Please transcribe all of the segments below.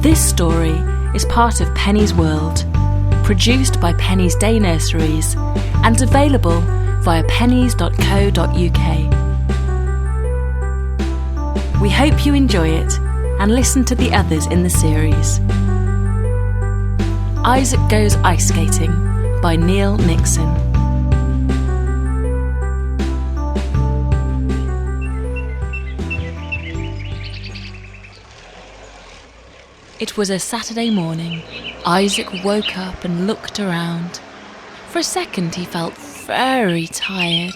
This story is part of Penny's World, produced by Penny's Day Nurseries and available via pennies.co.uk. We hope you enjoy it and listen to the others in the series. Isaac Goes Ice Skating by Neil Nixon. It was a Saturday morning. Isaac woke up and looked around. For a second he felt very tired,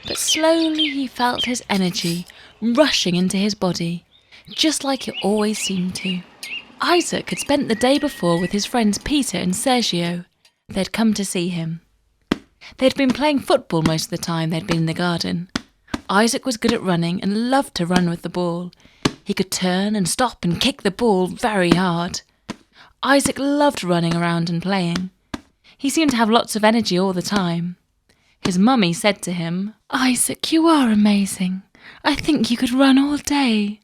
but slowly he felt his energy rushing into his body, just like it always seemed to. Isaac had spent the day before with his friends Peter and Sergio. They'd come to see him. They'd been playing football most of the time they'd been in the garden. Isaac was good at running and loved to run with the ball. He could turn and stop and kick the ball very hard. Isaac loved running around and playing. He seemed to have lots of energy all the time. His mummy said to him, "Isaac, you are amazing. I think you could run all day."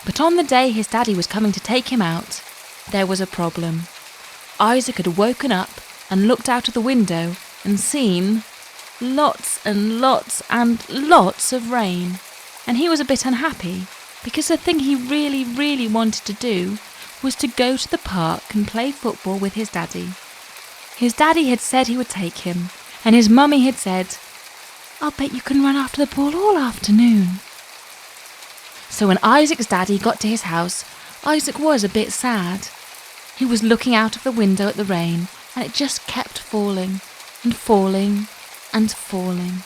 But on the day his daddy was coming to take him out, there was a problem. Isaac had woken up and looked out of the window and seen lots and lots and lots of rain. And he was a bit unhappy, because the thing he really, really wanted to do was to go to the park and play football with his daddy. His daddy had said he would take him, and his mummy had said, "I'll bet you can run after the ball all afternoon." So when Isaac's daddy got to his house, Isaac was a bit sad. He was looking out of the window at the rain, and it just kept falling and falling and falling.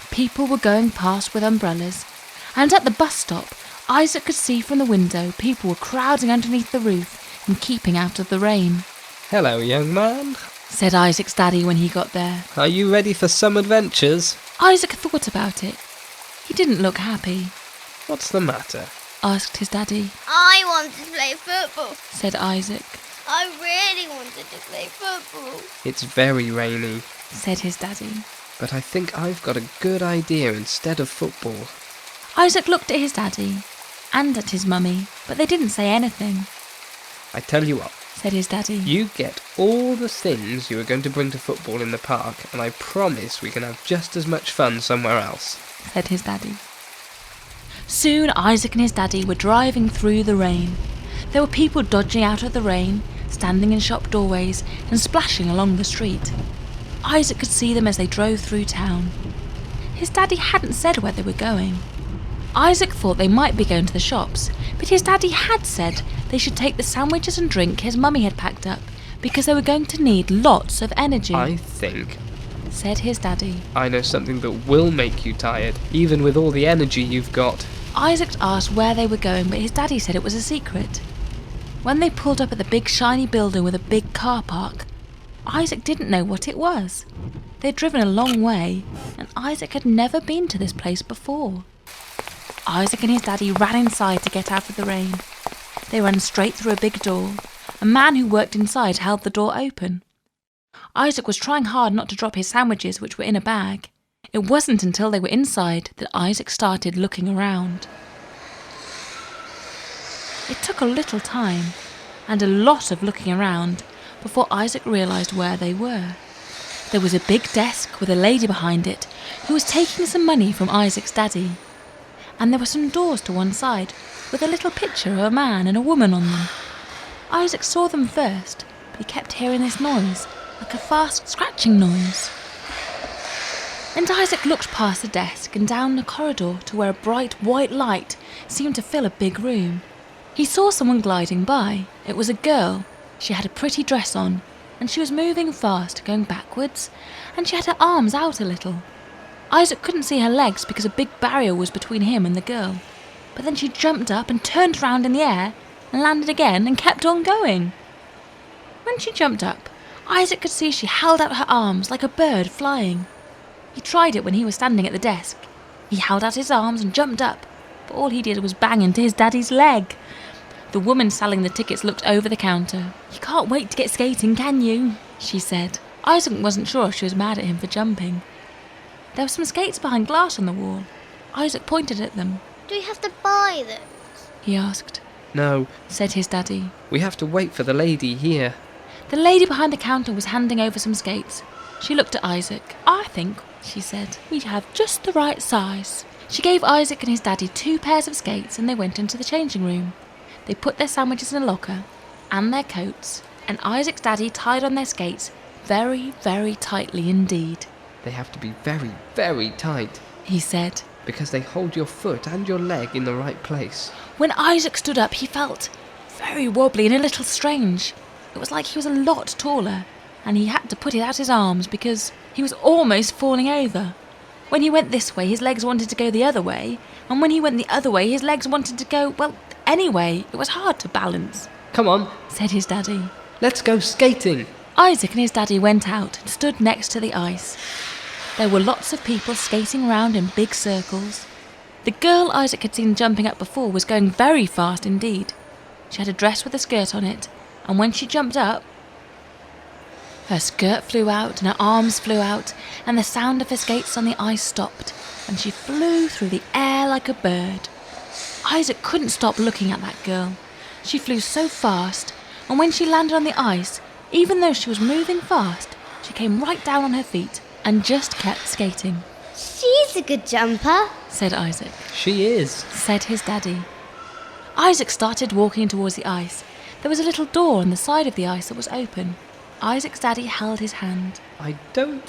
People were going past with umbrellas, and at the bus stop, Isaac could see from the window people were crowding underneath the roof and keeping out of the rain. "Hello, young man," said Isaac's daddy when he got there. "Are you ready for some adventures?" Isaac thought about it. He didn't look happy. "What's the matter?" asked his daddy. "I want to play football," said Isaac. "I really wanted to play football." "It's very rainy," said his daddy. "but I think I've got a good idea instead of football." Isaac looked at his daddy and at his mummy, but they didn't say anything. "I tell you what," said his daddy. "You get all the things you were going to bring to football in the park, and I promise we can have just as much fun somewhere else," said his daddy. Soon Isaac and his daddy were driving through the rain. There were people dodging out of the rain, standing in shop doorways and splashing along the street. Isaac could see them as they drove through town. His daddy hadn't said where they were going. Isaac thought they might be going to the shops, but his daddy had said they should take the sandwiches and drink his mummy had packed up, because they were going to need lots of energy. "I think," said his daddy, "I know something that will make you tired, even with all the energy you've got." Isaac asked where they were going, but his daddy said it was a secret. When they pulled up at the big shiny building with a big car park, Isaac didn't know what it was. They'd driven a long way, and Isaac had never been to this place before. Isaac and his daddy ran inside to get out of the rain. They ran straight through a big door. A man who worked inside held the door open. Isaac was trying hard not to drop his sandwiches, which were in a bag. It wasn't until they were inside that Isaac started looking around. It took a little time, and a lot of looking around, before Isaac realised where they were. There was a big desk with a lady behind it who was taking some money from Isaac's daddy. And there were some doors to one side with a little picture of a man and a woman on them. Isaac saw them first, but he kept hearing this noise, like a fast scratching noise. And Isaac looked past the desk and down the corridor to where a bright white light seemed to fill a big room. He saw someone gliding by. It was a girl. She had a pretty dress on, and she was moving fast, going backwards, and she had her arms out a little. Isaac couldn't see her legs because a big barrier was between him and the girl. But then she jumped up and turned round in the air and landed again and kept on going. When she jumped up, Isaac could see she held out her arms like a bird flying. He tried it when he was standing at the desk. He held out his arms and jumped up, but all he did was bang into his daddy's leg. The woman selling the tickets looked over the counter. "You can't wait to get skating, can you?" she said. Isaac wasn't sure if she was mad at him for jumping. There were some skates behind glass on the wall. Isaac pointed at them. Do we have to buy them? He asked. No, Said his daddy. we have to wait for the lady here. The lady behind the counter was handing over some skates. She looked at Isaac. I think, she said, we have just the right size. She gave Isaac and his daddy 2 pairs of skates and they went into the changing room. They put their sandwiches in a locker and their coats, and Isaac's daddy tied on their skates very, very tightly indeed. They have to be very, very tight, He said. because they hold your foot and your leg in the right place. When Isaac stood up, he felt very wobbly and a little strange. It was like he was a lot taller, and he had to put out his arms because he was almost falling over. When he went this way, his legs wanted to go the other way, and when he went the other way, his legs wanted to go, well, anyway. It was hard to balance, Come on, said his daddy. let's go skating. Isaac and his daddy went out and stood next to the ice. There were lots of people skating around in big circles. The girl Isaac had seen jumping up before was going very fast indeed. She had a dress with a skirt on it, and when she jumped up, her skirt flew out and her arms flew out, and the sound of her skates on the ice stopped, and she flew through the air like a bird. Isaac couldn't stop looking at that girl. She flew so fast, and when she landed on the ice, even though she was moving fast, she came right down on her feet and just kept skating. She's a good jumper. Said Isaac. She is. Said his daddy. Isaac started walking towards the ice. There was a little door on the side of the ice that was open. Isaac's daddy held his hand. I don't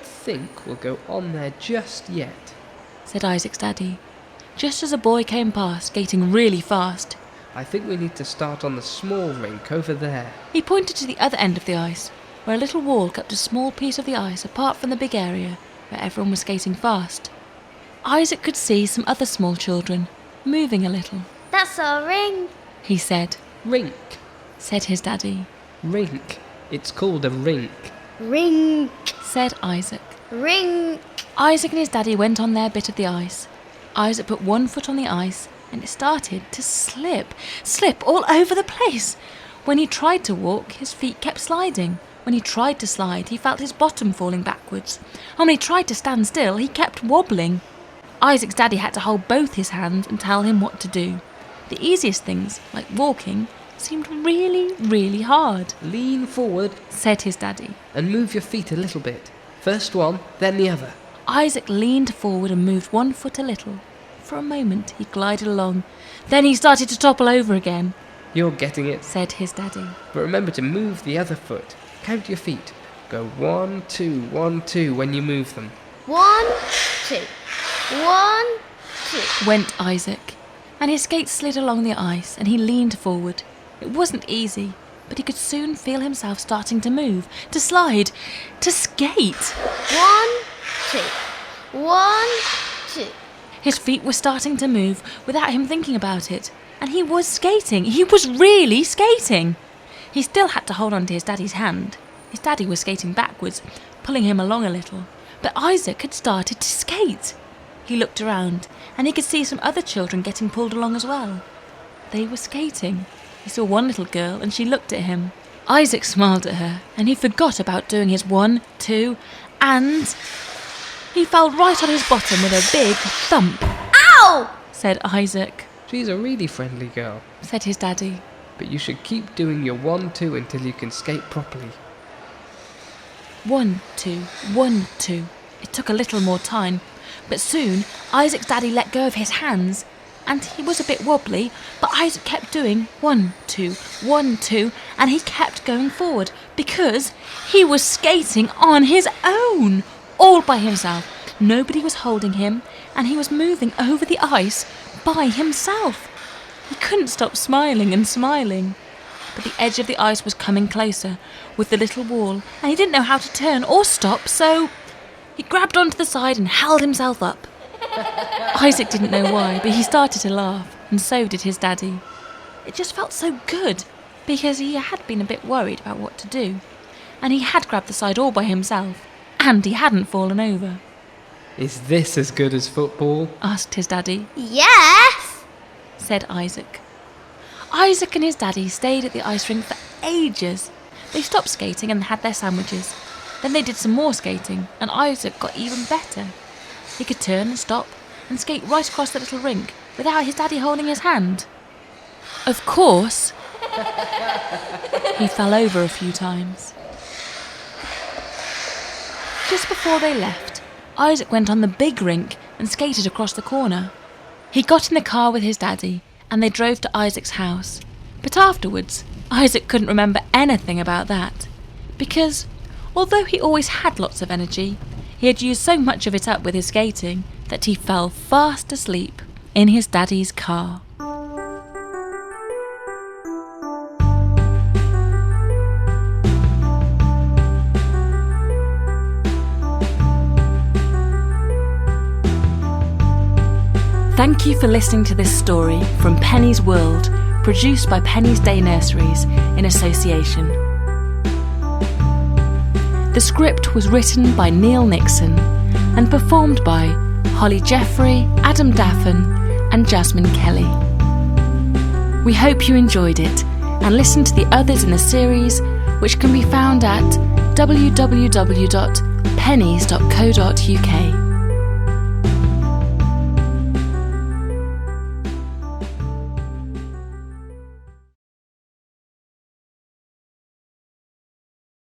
think we'll go on there just yet. Said Isaac's daddy. Just as a boy came past, skating really fast. I think we need to start on the small rink over there. He pointed to the other end of the ice, where a little wall kept a small piece of the ice apart from the big area where everyone was skating fast. Isaac could see some other small children, moving a little. That's our ring. He said. Rink. Said his daddy. Rink. It's called a rink. Ring. Said Isaac. Ring. Isaac and his daddy went on their bit of the ice. Isaac put one foot on the ice and it started to slip all over the place. When he tried to walk, his feet kept sliding. When he tried to slide, he felt his bottom falling backwards. And when he tried to stand still, he kept wobbling. Isaac's daddy had to hold both his hands and tell him what to do. The easiest things, like walking, seemed really, really hard. Lean forward Said his daddy. and move your feet a little bit. First one, then the other. Isaac leaned forward and moved one foot a little. For a moment he glided along. Then he started to topple over again. You're getting it. Said his daddy. But remember to move the other foot. Count your feet. Go 1, 2, 1, 2 when you move them. 1, 2. 1, 2. Went Isaac, and his skates slid along the ice and he leaned forward. It wasn't easy, but he could soon feel himself starting to move, to slide, to skate. 1, 2. 1, 2. His feet were starting to move without him thinking about it, and he was skating. He was really skating. He still had to hold on to his daddy's hand. His daddy was skating backwards, pulling him along a little, but Isaac had started to skate. He looked around, and he could see some other children getting pulled along as well. They were skating. He saw one little girl, and she looked at him. Isaac smiled at her, and he forgot about doing his 1, 2, and he fell right on his bottom with a big thump. Ow! Said Isaac. She's a really friendly girl. Said his daddy. But you should keep doing your 1, 2 until you can skate properly. 1, 2, 1, 2. It took a little more time, but soon Isaac's daddy let go of his hands, and he was a bit wobbly, but Isaac kept doing 1, 2, 1, 2, and he kept going forward because he was skating on his own, all by himself. Nobody was holding him, and he was moving over the ice by himself. He couldn't stop smiling and smiling. But the edge of the ice was coming closer with the little wall, and he didn't know how to turn or stop, so he grabbed onto the side and held himself up. Isaac didn't know why, but he started to laugh, and so did his daddy. It just felt so good, because he had been a bit worried about what to do, and he had grabbed the side all by himself, and he hadn't fallen over. Is this as good as football? Asked his daddy. Yes! Said Isaac. Isaac and his daddy stayed at the ice rink for ages. They stopped skating and had their sandwiches. Then they did some more skating, and Isaac got even better. He could turn and stop and skate right across the little rink without his daddy holding his hand. Of course, he fell over a few times. Just before they left, Isaac went on the big rink and skated across the corner. He got in the car with his daddy and they drove to Isaac's house. But afterwards, Isaac couldn't remember anything about that. Because, although he always had lots of energy, he had used so much of it up with his skating that he fell fast asleep in his daddy's car. Thank you for listening to this story from Penny's World, produced by Penny's Day Nurseries in association. The script was written by Neil Nixon and performed by Holly Jeffrey, Adam Daffin and Jasmine Kelly. We hope you enjoyed it and listen to the others in the series, which can be found at www.pennies.co.uk.